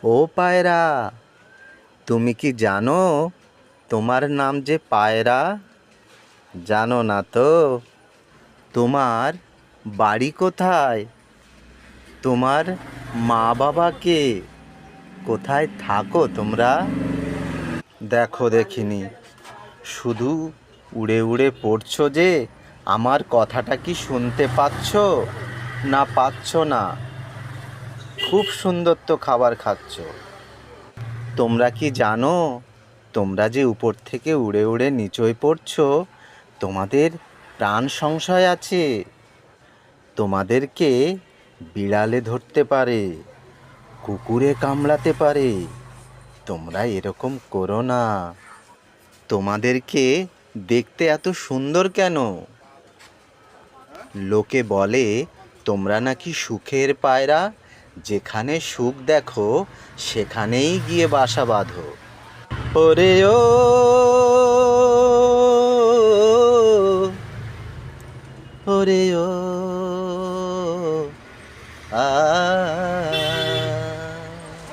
ও পায়রা, তুমি কি জানো তোমার নাম যে পায়রা? জানো না তো? তোমার বাড়ি কোথায়? তোমার মা বাবা কে? কোথায় থাকো তোমরা? দেখো দেখিনি, শুধু উড়ে উড়ে পড়ছো যে, আমার কথাটা কি শুনতে পাচ্ছ না পাচ্ছ না? খুব সুন্দর তো খাবার খাচ্ছ। তোমরা কি জানো তোমরা যে উপর থেকে উড়ে উড়ে নিচয় পড়ছো, তোমাদের প্রাণ সংশয় আছে। তোমাদেরকে বিড়ালে ধরতে পারে, কুকুরে কামড়াতে পারে। তোমরা এরকম করো না। তোমাদেরকে দেখতে এত সুন্দর কেন? লোকে বলে তোমরা নাকি সুখের পায়রা, যেখানে সুখ দেখো সেখানেই গিয়ে বাসা বাঁধো। ওরে ও, ওরে ও, আ